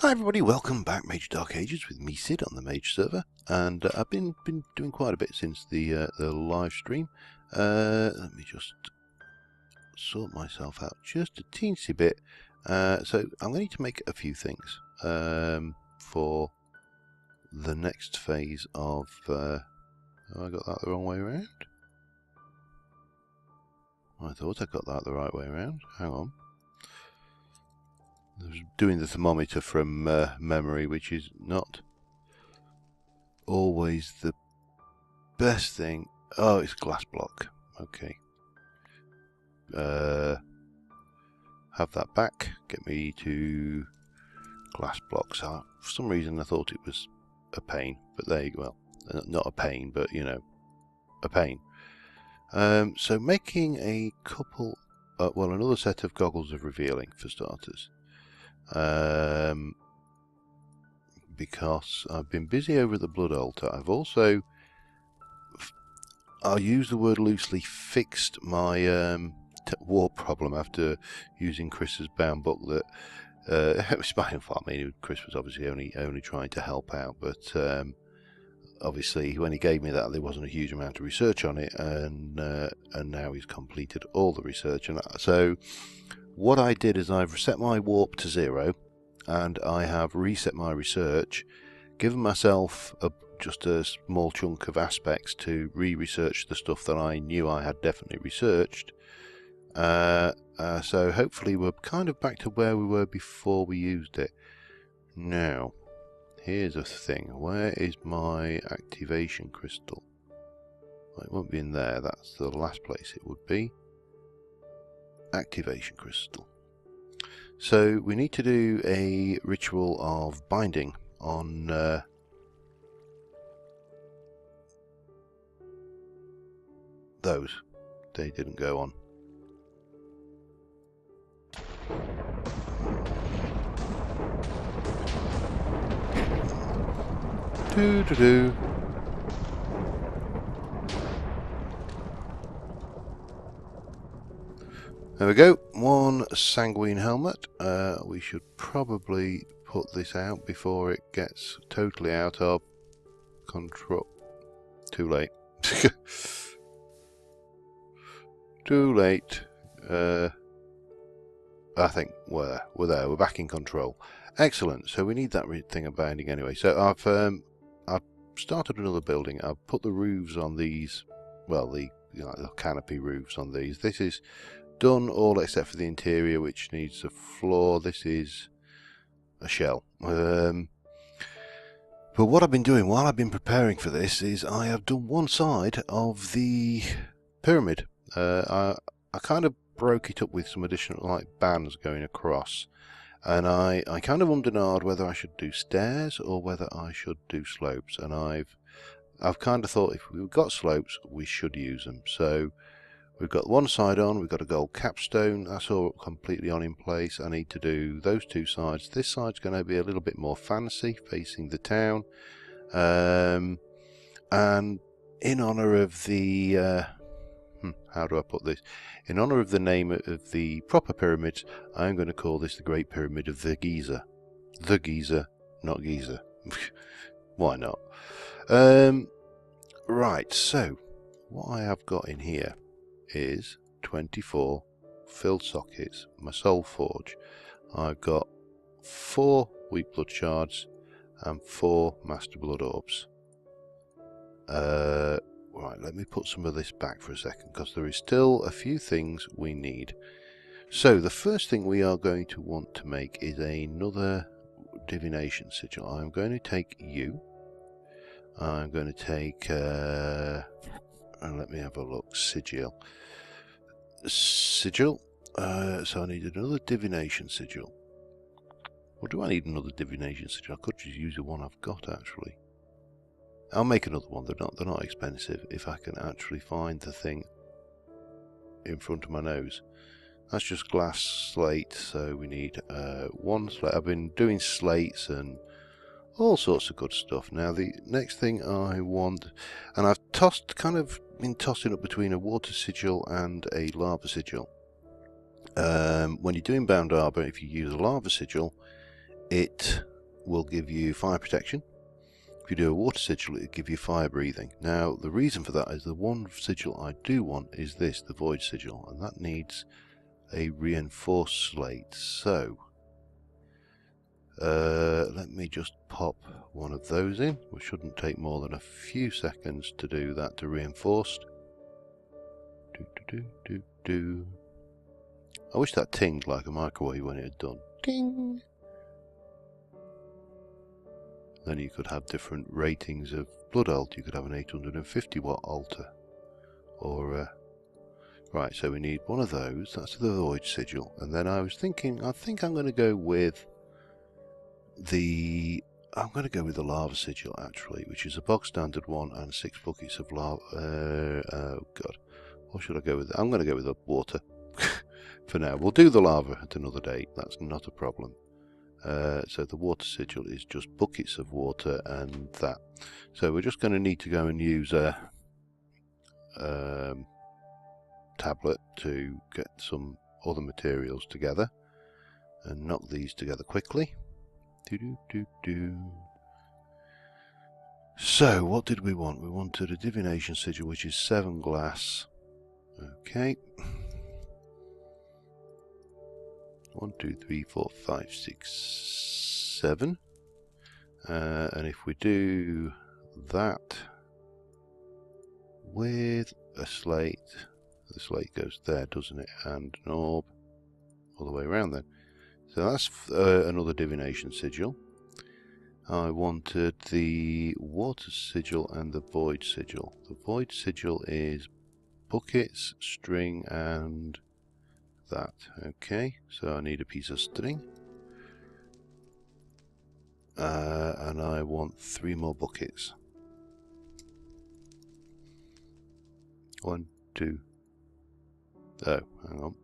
Hi everybody, welcome back Mage Dark Ages with me Sid on the Mage server, and I've been doing quite a bit since the live stream. Let me just sort myself out just a teensy bit. So I'm going to need to make a few things for the next phase of. Have I got that the wrong way around? I thought I got that the right way around. Hang on. I was doing the thermometer from memory, which is not always the best thing. Oh, it's glass block. Okay. Have that back. Get me to glass blocks. For some reason I thought it was a pain, but there you go. Well, not a pain, but you know, a pain. So making a couple, well, another set of goggles of revealing for starters. Because I've been busy over the blood altar. I've also, I'll use the word loosely, fixed my warp problem after using Chris's bound book. That it was my fault. I mean, Chris was obviously only trying to help out, but obviously when he gave me that, there wasn't a huge amount of research on it, and now he's completed all the research. And so what I did is I've reset my warp to 0, and I have reset my research, given myself just a small chunk of aspects to re-research the stuff that I knew I had definitely researched. So hopefully we're kind of back to where we were before we used it. Now, here's a thing. Where is my activation crystal? Well, it won't be in there. That's the last place it would be. Activation crystal. So we need to do a ritual of binding on those. They didn't go on. Do. There we go, one sanguine helmet. We should probably put this out before it gets totally out of control. Too late. Too late. I think we're there. We're back in control. Excellent. So we need that thing of binding anyway. So I've started another building. I've put the roofs on these. Well, the canopy roofs on these. This is done all except for the interior, which needs a floor. This is a shell. But what I've been doing while I've been preparing for this is I have done one side of the pyramid. I kind of broke it up with some additional bands going across, and I kind of undernard whether I should do stairs or whether I should do slopes, and I've kind of thought if we've got slopes we should use them. So we've got one side on, we've got a gold capstone, that's all completely on in place. I need to do those two sides. This side's going to be a little bit more fancy, facing the town, and in honour of the how do I put this? In honour of the name of the proper pyramids, I'm going to call this the Great Pyramid of the Giza. The Giza, not Giza. Why not? Right, so what I have got in here is 24 filled sockets, my soul forge. I've got 4 weak blood shards and 4 master blood orbs. Right, let me put some of this back for a second, because there is still a few things we need. So the first thing we are going to want to make is another divination sigil. I'm going to take you. I'm going to take and let me have a look. Sigil. So I need another divination sigil. Or do I need another divination sigil? I could just use the one I've got actually. I'll make another one. They're not expensive if I can actually find the thing in front of my nose. That's just glass slate, so we need one slate. I've been doing slates and all sorts of good stuff. Now the next thing I want, and I've been tossing up between a water sigil and a lava sigil. When you're doing bound arbor, if you use a lava sigil, it will give you fire protection. If you do a water sigil, it'll give you fire breathing. Now, the reason for that is the one sigil I do want is this, the void sigil, and that needs a reinforced slate. So, let me just pop one of those in, which shouldn't take more than a few seconds to do that to reinforced. I wish that tinged like a microwave when it had done. Ting! Then you could have different ratings of blood alt. You could have an 850 watt altar. Or, right, so we need one of those. That's the void sigil. And then I was thinking, I think I'm going to go with the lava sigil actually, which is a bog standard one and 6 buckets of lava. Oh god, what should I go with? I'm going to go with the water for now. We'll do the lava at another date. That's not a problem. So the water sigil is just buckets of water and that. So we're just going to need to go and use a tablet to get some other materials together and knock these together quickly. So what did we want? We wanted a divination sigil, which is 7 glass. Okay. 1, 2, 3, 4, 5, 6, 7. And if we do that with a slate, the slate goes there, doesn't it? And an orb all the way around then. So that's another divination sigil. I wanted the water sigil and the void sigil. The void sigil is buckets, string, and that. Okay, so I need a piece of string. And I want 3 more buckets. 1, 2. Oh, hang on.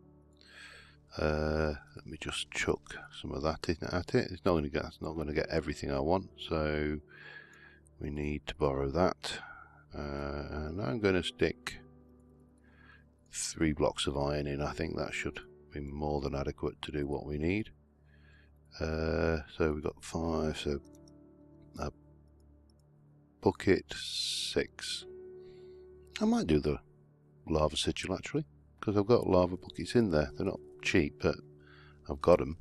Let me just chuck some of that in at it. It's not going to get everything I want, so we need to borrow that. And I'm going to stick 3 blocks of iron in. I think that should be more than adequate to do what we need. So we've got 5. So a bucket 6. I might do the lava sigil actually, because I've got lava buckets in there. They're not cheap, but I've got them.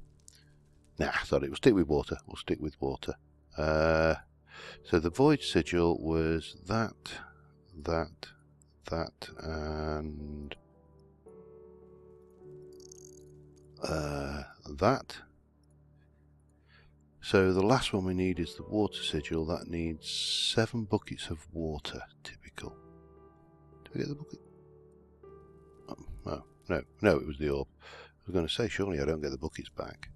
Nah, sorry, we'll stick with water. We'll stick with water. So the void sigil was that, and that. So the last one we need is the water sigil. That needs 7 buckets of water. Typical. Did we get the bucket? Oh, no, it was the orb. I was going to say, surely I don't get the buckets back.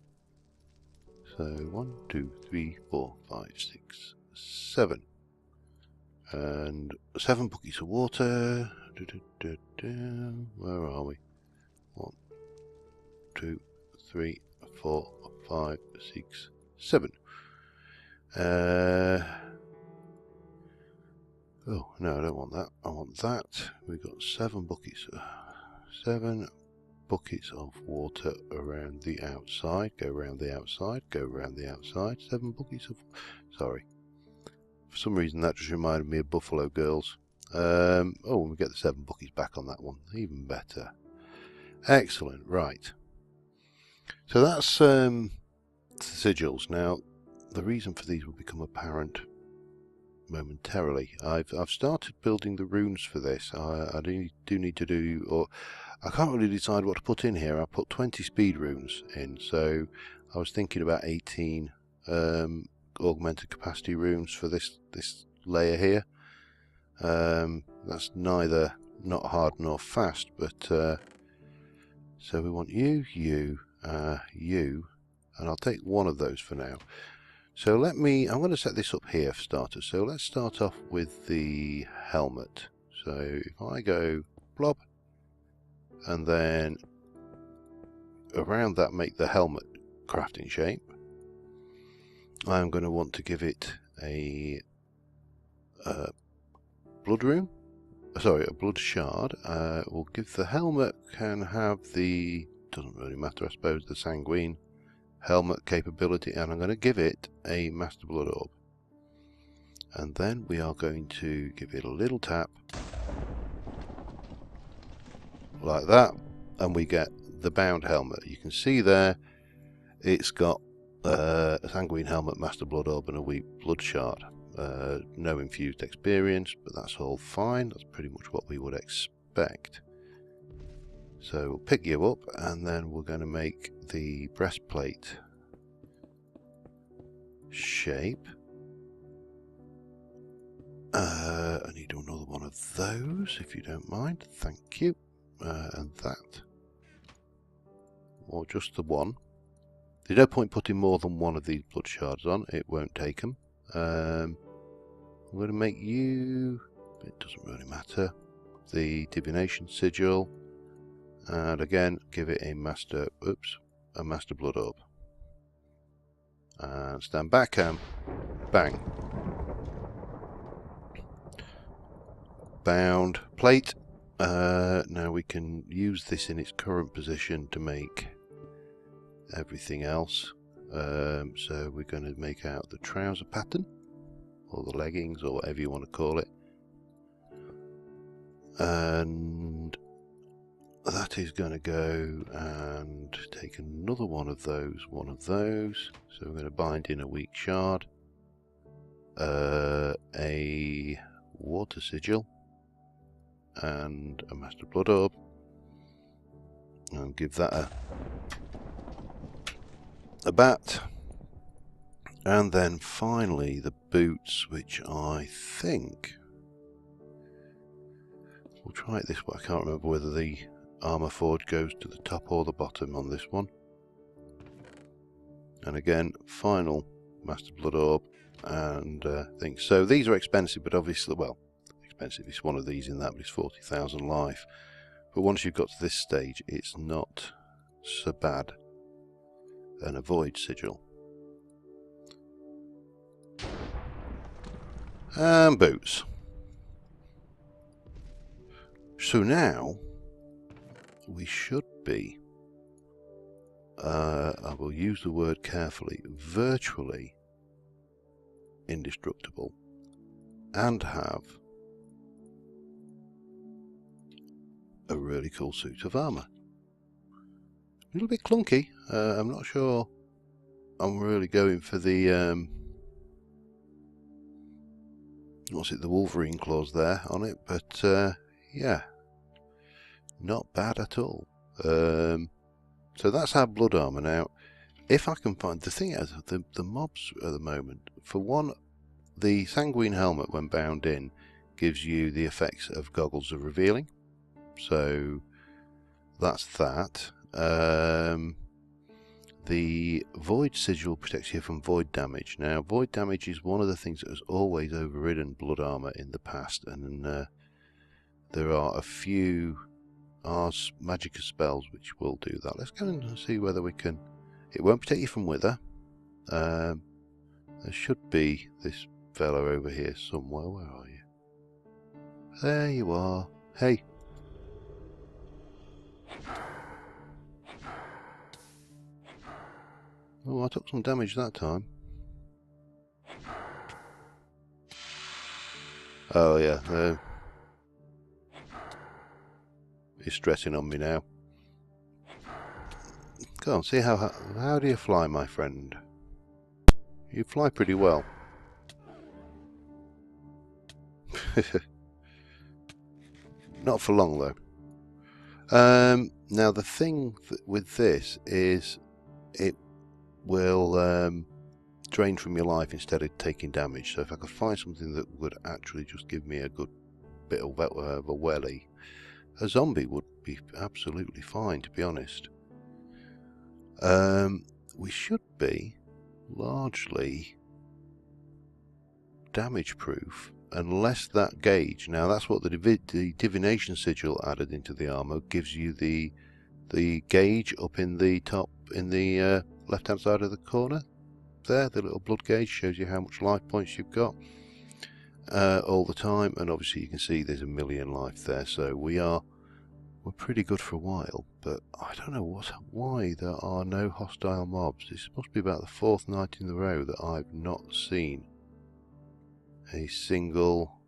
So 1, 2, 3, 4, 5, 6, 7. And 7 buckets of water. Where are we? 1, 2, 3, 4, 5, 6, 7. Oh, no, I don't want that. I want that. We've got 7 buckets. 7 buckets of water around the outside. Go around the outside. Go around the outside. 7 buckets of... Sorry. For some reason that just reminded me of Buffalo Girls. Oh, we get the 7 buckets back on that one. Even better. Excellent. Right. So that's the sigils. Now, the reason for these will become apparent momentarily. I've started building the runes for this. I do need to do, or I can't really decide what to put in here. I put 20 speed runes in, so I was thinking about 18 augmented capacity runes for this layer here. That's neither not hard nor fast, but so we want you, and I'll take one of those for now. So I'm going to set this up here for starters. So let's start off with the helmet. So if I go blob, and then around that make the helmet crafting shape, I'm going to want to give it a blood rune. Sorry, a blood shard. We'll give the helmet, can have the, doesn't really matter I suppose, the sanguine helmet capability, and I'm going to give it a Master Blood Orb. And then we are going to give it a little tap, like that, and we get the bound helmet. You can see there, it's got a Sanguine Helmet, Master Blood Orb, and a weak Blood Shard. No infused experience, but that's all fine. That's pretty much what we would expect. So we'll pick you up, and then we're going to make the breastplate shape. I need another one of those, if you don't mind. Thank you. And that. Or just the one. There's no point putting more than one of these blood shards on. It won't take them. I'm going to make you... It doesn't really matter. The Divination Sigil. And again, give it a Master... Oops. A Master Blood Orb. And stand back and... Bang. Bound plate. Now we can use this in its current position to make everything else. So we're going to make out the trouser pattern, or the leggings, or whatever you want to call it. And that is going to go and take another one of those. So we're going to bind in a weak shard, a water sigil, and a Master Blood Orb, and give that a bat. And then finally the boots, which I think we'll try it this way. I can't remember whether the armor forge goes to the top or the bottom on this one. And again, final Master Blood Orb and things. So these are expensive, but obviously, well, expensive. It's one of these in that, but it's 40,000 life. But once you've got to this stage, it's not so bad. And a Void Sigil. And boots. So now we should be, I will use the word carefully, virtually indestructible, and have a really cool suit of armour. A little bit clunky. I'm not sure I'm really going for the what's it, the Wolverine claws there on it, but yeah, not bad at all. So that's our blood armour now. If I can find, the thing is, the mobs at the moment, for one, the Sanguine Helmet when bound in gives you the effects of Goggles of Revealing, so that's that. The Void Sigil protects you from void damage. Now, void damage is one of the things that has always overridden blood armour in the past, and there are a few Ars Magica spells which will do that. Let's go and see whether we can. It won't protect you from wither. There should be this fella over here somewhere. Where are you? There you are. Hey. Oh, I took some damage that time. Oh yeah, he's stressing on me now. Go on, see how do you fly, my friend? You fly pretty well. Not for long though. Now the thing with this is it will drain from your life instead of taking damage. So if I could find something that would actually just give me a good bit of a welly, a zombie would be absolutely fine, to be honest. We should be largely damage proof unless that gauge. Now that's what the Divination Sigil added into the armor gives you, the gauge up in the top, in the left hand side of the corner there. The little blood gauge shows you how much life points you've got all the time, and obviously you can see there's 1,000,000 life there, so we are were pretty good for a while, but I don't know why there are no hostile mobs. This must be about the 4th night in a row that I've not seen a single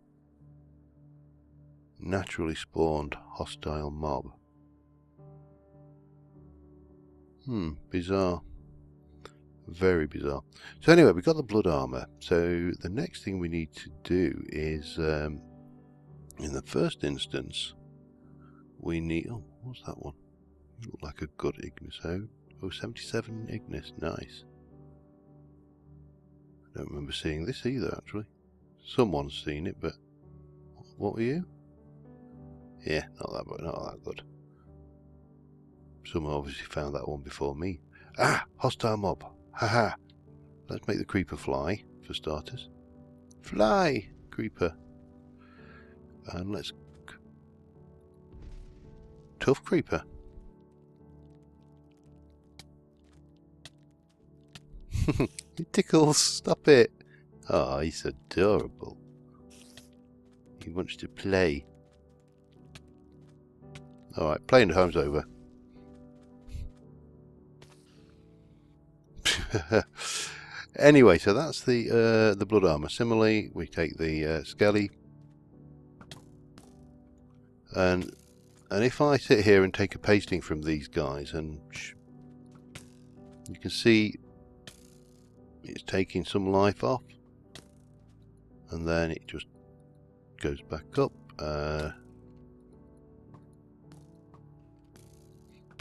naturally spawned hostile mob. Bizarre. Very bizarre. So anyway, we've got the blood armour. So the next thing we need to do is, in the first instance, we need... Oh, what's that one? You look like a good Ignis. Oh, 77 Ignis. Nice. I don't remember seeing this either, actually. Someone's seen it, but... What were you? Yeah, not that good. Someone obviously found that one before me. Ah! Hostile mob. Haha. Let's make the creeper fly, for starters. Fly, creeper. And let's... Tough creeper. It tickles. Stop it. Oh, he's adorable. He wants to play. Alright, playing at home's over. Anyway, so that's the blood armour. Similarly, we take the skelly, and if I sit here and take a pasting from these guys, and you can see it's taking some life off, and then it just goes back up,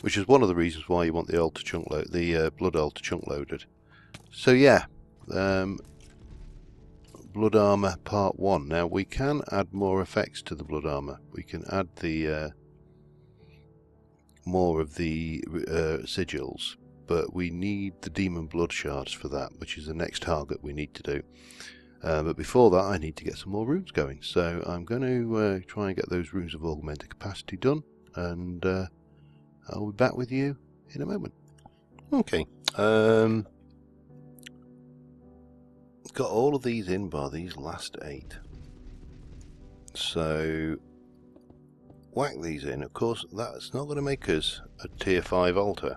which is one of the reasons why you want the altar chunk load, the blood altar chunk loaded. So yeah, blood armor part 1. Now we can add more effects to the blood armor. We can add the more of the sigils, but we need the demon blood shards for that, which is the next target we need to do. But before that, I need to get some more runes going. So I'm going to try and get those runes of augmented capacity done, and I'll be back with you in a moment. Okay. Got all of these in bar these last 8. So whack these in. Of course, that's not going to make us a tier 5 altar.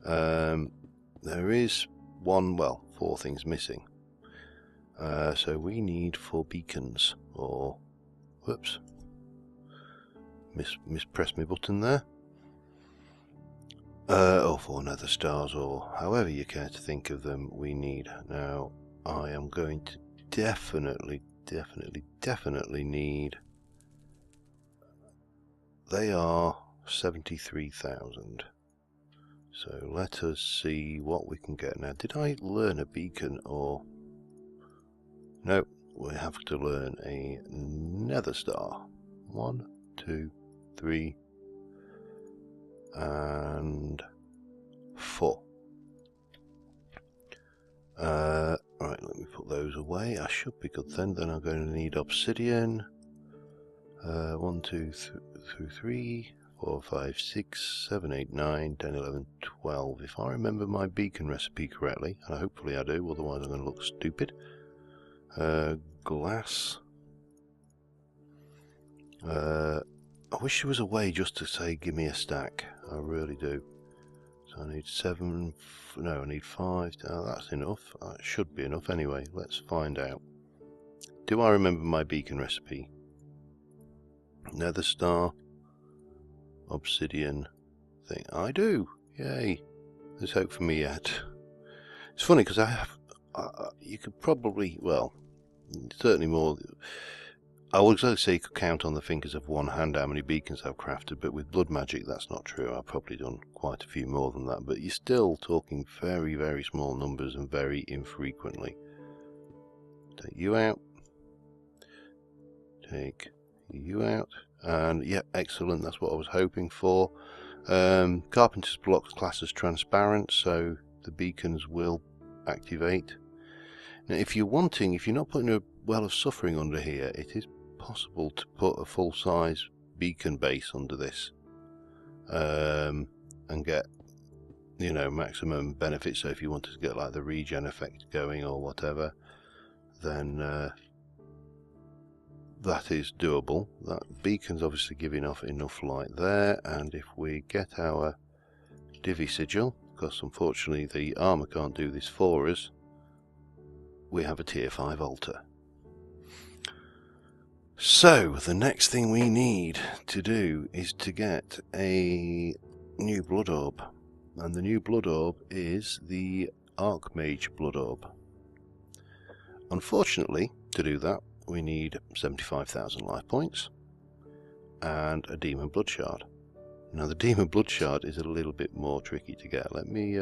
There is 4 things missing. So we need 4 beacons, or whoops, mispressed my button there. 4 nether stars, or however you care to think of them, we need. Now I am going to definitely need, they are 73,000. So let us see what we can get. Now, did I learn a beacon, or no? We have to learn a nether star. 1, 2, 3 and 4. Right, let me put those away. I should be good then. Then I'm going to need obsidian. 1, 2, 3, 4, 5, 6, 7, 8, 9, 10, 11, 12. If I remember my beacon recipe correctly, and hopefully I do, otherwise I'm going to look stupid. Glass. I wish there was a way just to say give me a stack. I really do. So I need 7, no, I need 5. Oh, that's enough. That should be enough anyway. Let's find out. Do I remember my beacon recipe? Nether star, obsidian thing. I do. Yay. There's hope for me yet. It's funny because I have, you could probably, well, certainly more. I would say you could count on the fingers of one hand how many beacons I've crafted, but with blood magic that's not true. I've probably done quite a few more than that, but you're still talking very, very small numbers and very infrequently. Take you out. Take you out. And yeah, excellent, that's what I was hoping for. Carpenter's block class as transparent, so the beacons will activate. Now if you're not putting a well of suffering under here, it is possible to put a full-size beacon base under this, and get, you know, maximum benefit. So if you wanted to get like the regen effect going or whatever, then that is doable. That beacon's obviously giving off enough light there, and if we get our divvy sigil, because unfortunately the armour can't do this for us, we have a tier 5 altar. So the next thing we need to do is to get a new blood orb, and the new blood orb is the Mage blood orb. Unfortunately, to do that we need 75,000 life points and a demon blood shard. Now the demon blood shard is a little bit more tricky to get. Let me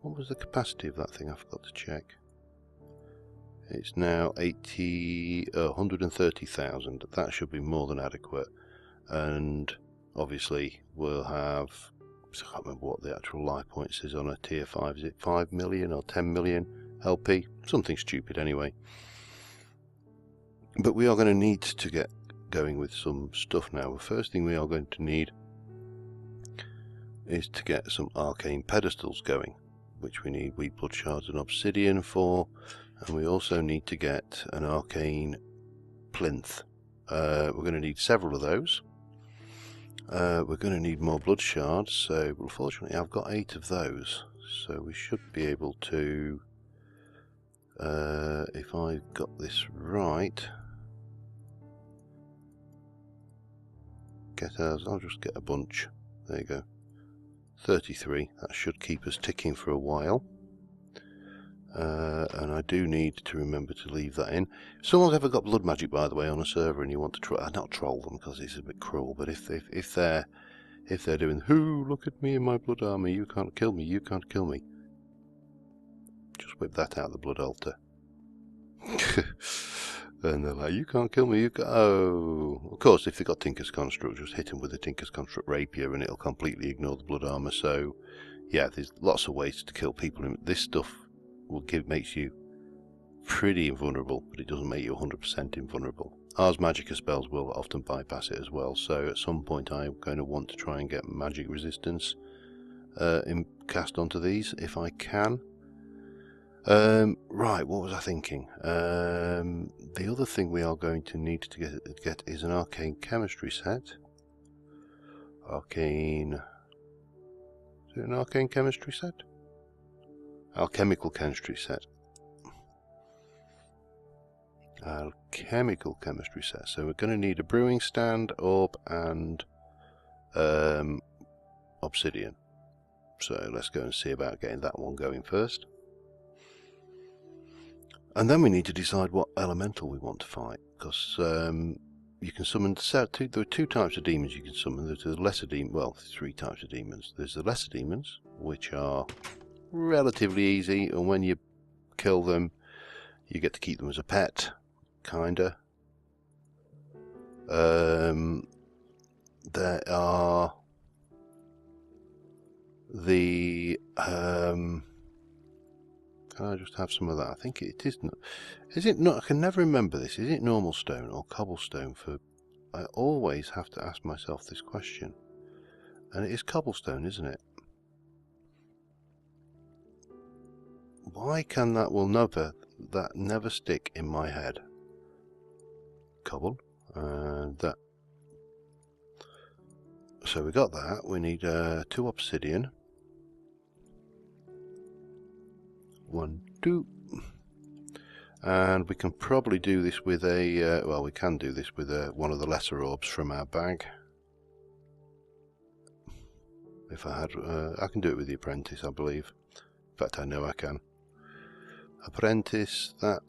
what was the capacity of that thing? I forgot to check. It's now 130,000. That should be more than adequate, and obviously we'll have, I can't remember what the actual life points is on a tier 5. Is it 5 million or 10 million LP? Something stupid anyway. But we are going to need to get going with some stuff now. The first thing we are going to need is to get some arcane pedestals going, which we need wheat blood shards and obsidian for, and we also need to get an arcane plinth. We're going to need several of those. We're going to need more blood shards, so unfortunately I've got 8 of those, so we should be able to, if I've got this right, I'll just get a bunch. There you go. 33. That should keep us ticking for a while. And I do need to remember to leave that in. If someone's ever got blood magic, by the way, on a server, and you want to not troll them because it's a bit cruel, but if they're doing, "Who, look at me in my blood armor, you can't kill me, you can't kill me," just whip that out of the blood altar. And they're like, "You can't kill me, you can't." Oh, of course, if they've got Tinker's Construct, just hit them with a Tinker's Construct rapier and it'll completely ignore the blood armor. So, yeah, there's lots of ways to kill people. This stuff makes you pretty invulnerable, but it doesn't make you 100% invulnerable. Ars Magica spells will often bypass it as well. So, at some point, I'm going to want to try and get magic resistance cast onto these if I can. Right, what was I thinking? The other thing we are going to need to get is an arcane chemistry set. Is it an arcane chemistry set? Alchemical chemistry set. Alchemical chemistry set. So we're going to need a brewing stand, orb, and obsidian. So let's go and see about getting that one going first. And then we need to decide what elemental we want to fight, because you can summon there are 2 types of demons you can summon. There's the lesser demon, well, 3 types of demons. There's the lesser demons, which are relatively easy, and when you kill them, you get to keep them as a pet, kinda. There are the can I just have some of that? I think it is not. Is it not? I can never remember this. Is it normal stone or cobblestone? I always have to ask myself this question. And it is cobblestone, isn't it? Why can that never stick in my head? Cobble. That. So we got that. We need 2 obsidian. 1, 2, and we can probably do this with a well, we can do this with one of the lesser orbs from our bag. If I had, I can do it with the apprentice, I believe. In fact, I know I can. Apprentice, that,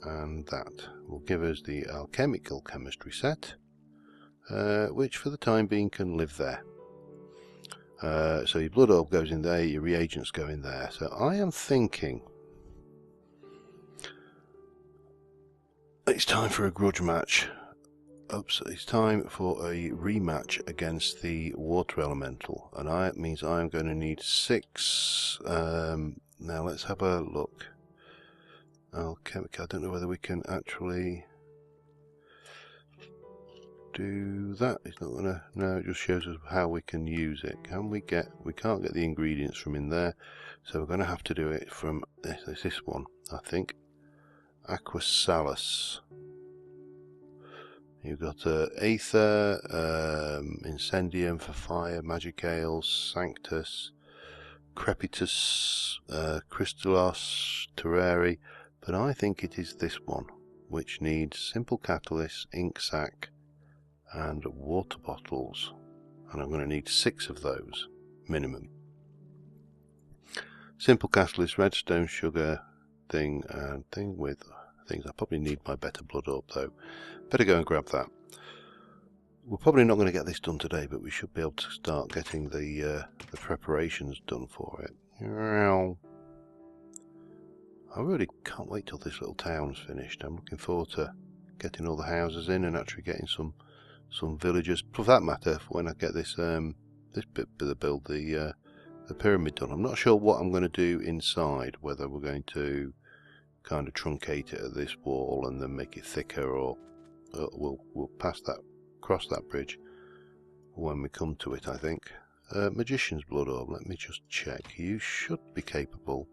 and that will give us the alchemical chemistry set, which for the time being can live there. So your blood orb goes in there, your reagents go in there. So I am thinking it's time for a grudge match. Oops, it's time for a rematch against the water elemental, and that means I am going to need 6. Now let's have a look. Alchemical, I don't know whether we can actually do that. It's not gonna, no, it just shows us how we can use it. We can't get the ingredients from in there, so we're going to have to do it from this one, I think. Aquasalis. You've got Aether, Incendium for fire, Magic Ale, Sanctus, Crepitus, Crystallos, Terrari, but I think it is this one, which needs Simple Catalyst, Ink Sac, and water bottles, and I'm going to need 6 of those, minimum. Simple Catalyst, Redstone, Sugar, thing, and thing with things. I probably need my better blood orb though. Better go and grab that. We're probably not going to get this done today, but we should be able to start getting the preparations done for it. I really can't wait till this little town's finished. I'm looking forward to getting all the houses in and actually getting some villagers. For that matter, when I get this this bit of the build, the pyramid done. I'm not sure what I'm going to do inside. Whether we're going to kind of truncate it at this wall and then make it thicker, or we'll cross that bridge when we come to it, I think. Magician's Blood Orb, let me just check. You should be capable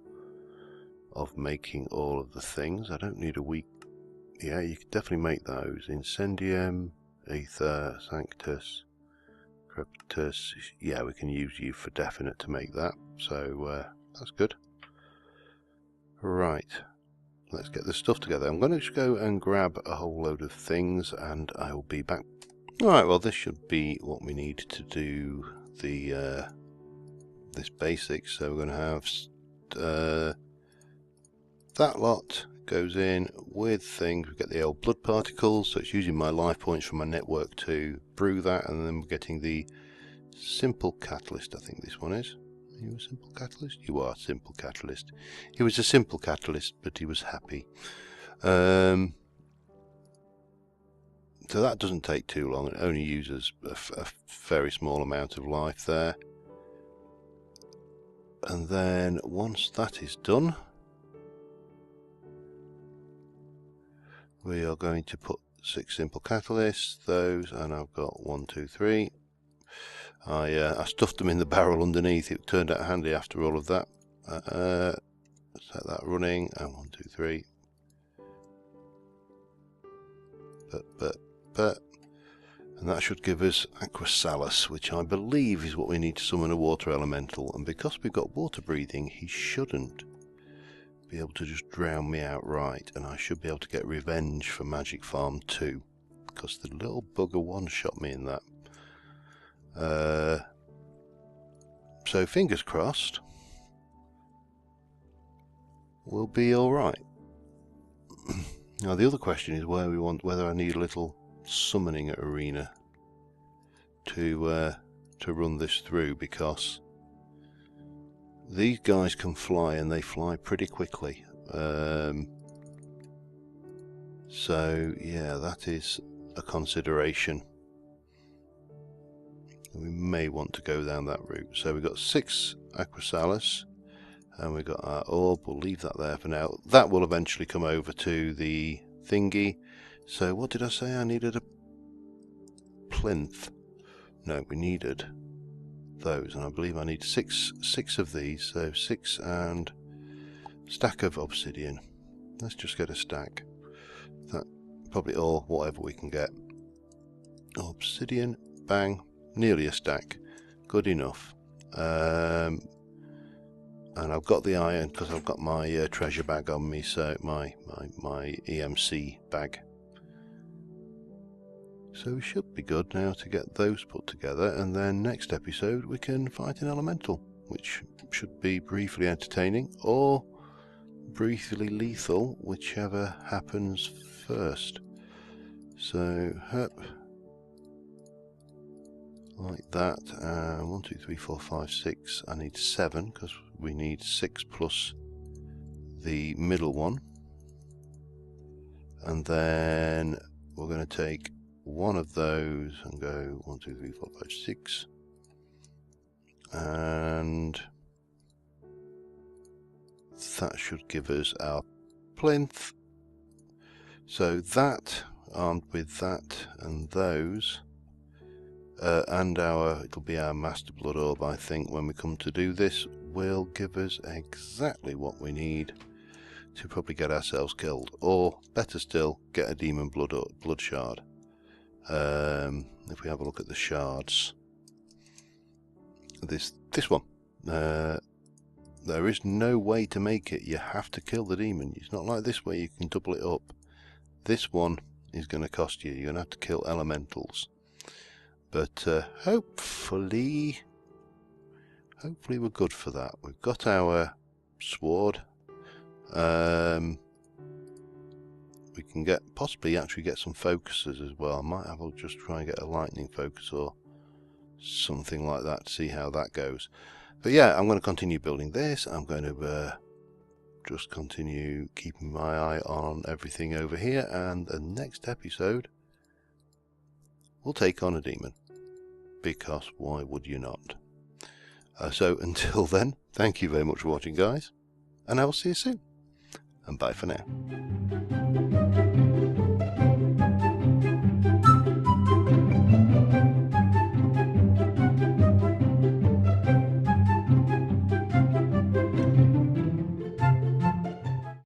of making all of the things. I don't need a weak... Yeah, you can definitely make those. Incendium, Aether, Sanctus, Crepitus. Yeah, we can use you for definite to make that. So that's good. Right. Let's get this stuff together. I'm going to just go and grab a whole load of things and I will be back. Alright, well this should be what we need to do the this basics. So we're going to have that lot goes in with things. We get the old blood particles, so it's using my life points from my network to brew that, and then we're getting the simple catalyst. I think this one is. Are you a simple catalyst? You are a simple catalyst. He was a simple catalyst, but he was happy. So that doesn't take too long. It only uses a very small amount of life there. And then once that is done, we are going to put 6 simple catalysts, those, and I've got 1, 2, 3. I stuffed them in the barrel underneath. It turned out handy after all of that. Set that running, and 1, 2, 3. And that should give us Aquasalus, which I believe is what we need to summon a water elemental. And because we've got water breathing, he shouldn't be able to just drown me outright, and I should be able to get revenge for Magic Farm 2, because the little bugger one-shot me in that. So fingers crossed, we'll be alright. Now the other question is whether I need a little summoning arena to run this through, because these guys can fly, and they fly pretty quickly. So yeah, that is a consideration. We may want to go down that route. So we've got 6 Aquasalus, and we've got our orb. We'll leave that there for now. That will eventually come over to the thingy. So what did I say? I needed a plinth. No, we needed those, and I believe I need 6 of these. So 6 and stack of obsidian. Let's just get a stack. That probably all whatever we can get. Obsidian, bang, nearly a stack, good enough. And I've got the iron because I've got my treasure bag on me, so my EMC bag. So we should be good now to get those put together, and then next episode we can fight an elemental, which should be briefly entertaining or briefly lethal, whichever happens first. So, like that. 1, 2, 3, 4, 5, 6. I need 7 because we need 6 plus the middle one. And then we're going to take one of those and go 1, 2, 3, 4, 5, 6. And that should give us our plinth. So that, armed with that and those, and it'll be our Master Blood Orb, I think, when we come to do this, will give us exactly what we need to probably get ourselves killed, or better still, get a Demon Blood Shard. If we have a look at the shards, this one, there is no way to make it. You have to kill the demon. It's not like this where you can double it up. This one is going to cost you. You're going to have to kill elementals. But hopefully we're good for that. We've got our sword. We can possibly actually get some focuses as well. I might have to just try and get a lightning focus or something like that to see how that goes. But yeah, I'm going to continue building this. I'm going to just continue keeping my eye on everything over here, and the next episode we'll take on a demon, because why would you not? So until then, thank you very much for watching, guys, and I will see you soon, and bye for now.